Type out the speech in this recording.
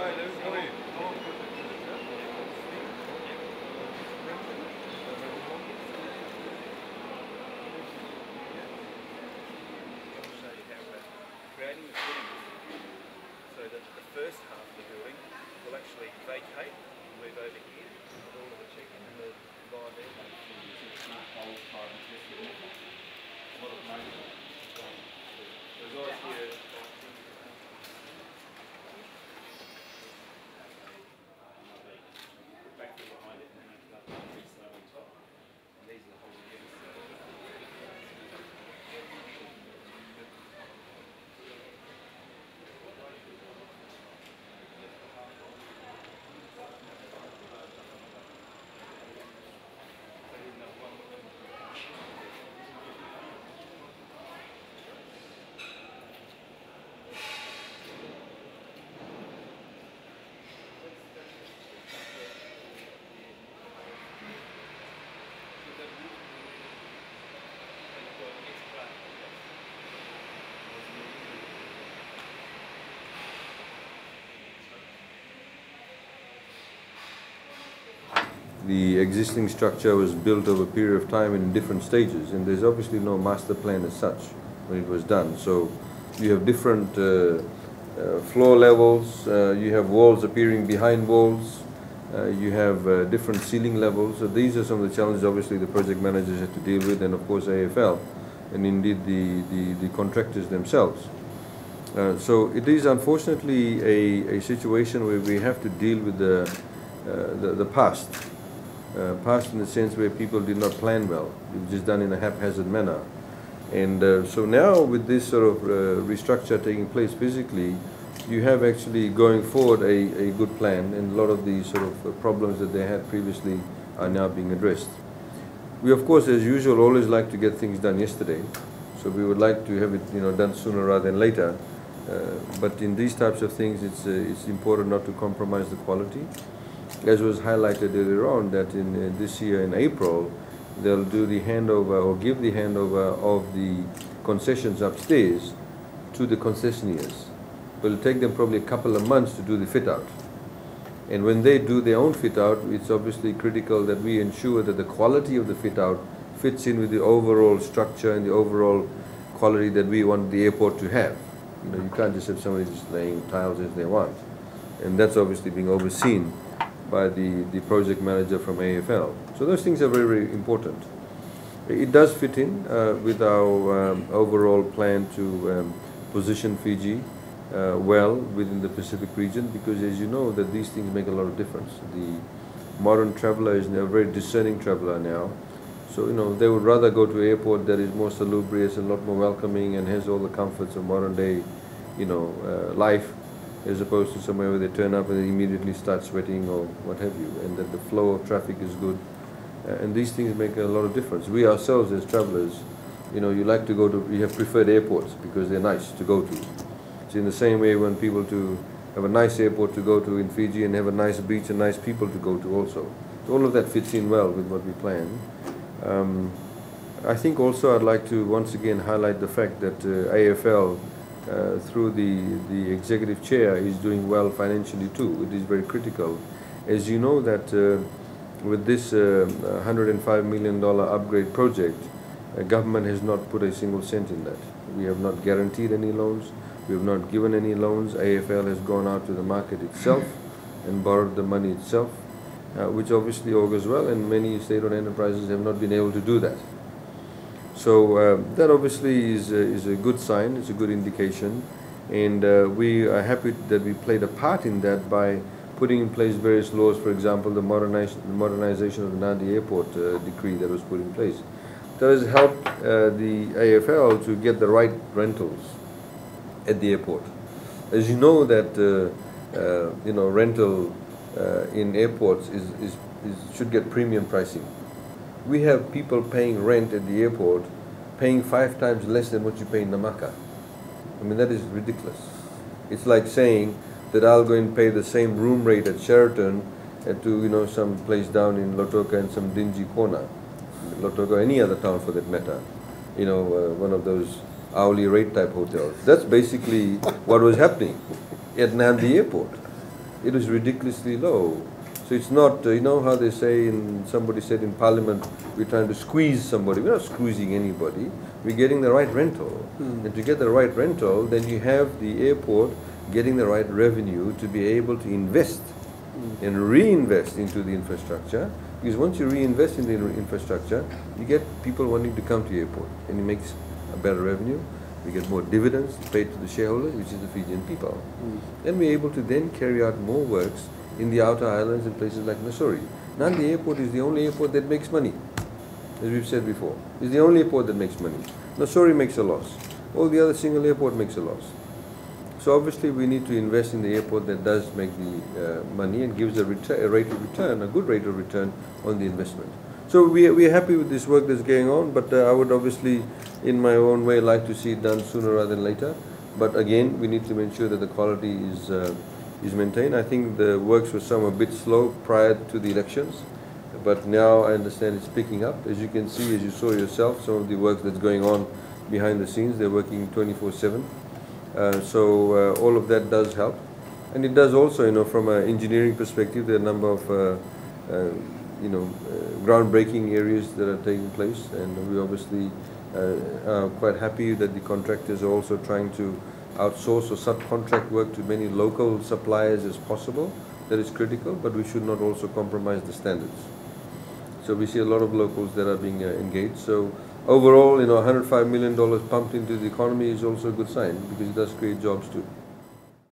creating the footings so that the first half of the building will actually vacate and move over here with all of the chicken and the line there. A lot of money. There's always here. Back to behind it and then up on top. And these are the whole units. The existing structure was built over a period of time in different stages, and there's obviously no master plan as such when it was done. So you have different floor levels, you have walls appearing behind walls, you have different ceiling levels. So these are some of the challenges obviously the project managers had to deal with, and of course AFL, and indeed the contractors themselves. So it is unfortunately a situation where we have to deal with the past. Past in the sense where people did not plan well. It was just done in a haphazard manner. And so now with this sort of restructure taking place physically, you have actually going forward a good plan, and a lot of the sort of problems that they had previously are now being addressed. We of course, as usual, always like to get things done yesterday. So we would like to have it done sooner rather than later. But in these types of things, it's important not to compromise the quality. As was highlighted earlier on, that in this year in April, they'll do the handover or give the handover of the concessions upstairs to the concessionaires. It will take them probably a couple of months to do the fit out. And when they do their own fit out, it's obviously critical that we ensure that the quality of the fit out fits in with the overall structure and the overall quality that we want the airport to have. You can't just have somebody just laying tiles as they want. And that's obviously being overseen by the project manager from AFL. So those things are very, very important. It does fit in with our overall plan to position Fiji well within the Pacific region, because as you know that these things make a lot of difference. The modern traveller is a very discerning traveller now. So they would rather go to an airport that is more salubrious and a lot more welcoming and has all the comforts of modern day life, as opposed to somewhere where they turn up and they immediately start sweating or what have you, and that the flow of traffic is good. And these things make a lot of difference. We ourselves as travellers, you like to go to, you have preferred airports because they're nice to go to. It's in the same way when people to have a nice airport to go to in Fiji and have a nice beach and nice people to go to also. So all of that fits in well with what we plan. I think also I'd like to once again highlight the fact that AFL through the executive chair is doing well financially too. It is very critical. As you know that with this $105 million upgrade project, government has not put a single cent in that. We have not guaranteed any loans. We have not given any loans. AFL has gone out to the market itself and borrowed the money itself, which obviously augurs well, and many state-owned enterprises have not been able to do that. So that obviously is a good sign, it's a good indication, and we are happy that we played a part in that by putting in place various laws. For example, the modernization of the Nadi Airport decree that was put in place. That has helped the AFL to get the right rentals at the airport. As you know that rental in airports should get premium pricing. We have people paying rent at the airport, paying 5 times less than what you pay in Namaka. I mean, that is ridiculous. It's like saying that I'll go and pay the same room rate at Sheraton to some place down in Lautoka in some dingy corner, Lautoka, any other town for that matter, one of those hourly rate type hotels. That's basically what was happening at Nadi Airport. it is ridiculously low. So it's not, you know how they say, somebody said in Parliament, we're trying to squeeze somebody. We're not squeezing anybody. We're getting the right rental. And to get the right rental, then you have the airport getting the right revenue to be able to invest and reinvest into the infrastructure. Because once you reinvest in the infrastructure, you get people wanting to come to the airport, and it makes a better revenue. We get more dividends paid to the shareholders, which is the Fijian people. And we're able to then carry out more works in the outer islands and places like Nassori. Nadi Airport is the only airport that makes money, as we've said before. It's the only airport that makes money. Nassori makes a loss. All the other single airport makes a loss. So obviously we need to invest in the airport that does make the money and gives a rate of return, a good rate of return on the investment. So we're happy with this work that's going on, but I would obviously, in my own way, like to see it done sooner rather than later. But again, we need to ensure that the quality is maintained. I think the works were some a bit slow prior to the elections, but now I understand it's picking up. As you can see, as you saw yourself, some of the work that's going on behind the scenes, they're working 24/7. So all of that does help, and it does also, you know, from an engineering perspective, there are a number of groundbreaking areas that are taking place, and we obviously are quite happy that the contractors are also trying to outsource or subcontract work to many local suppliers as possible. That is critical, but we should not also compromise the standards. So we see a lot of locals that are being engaged. So overall, you know, $105 million pumped into the economy is also a good sign, because it does create jobs too.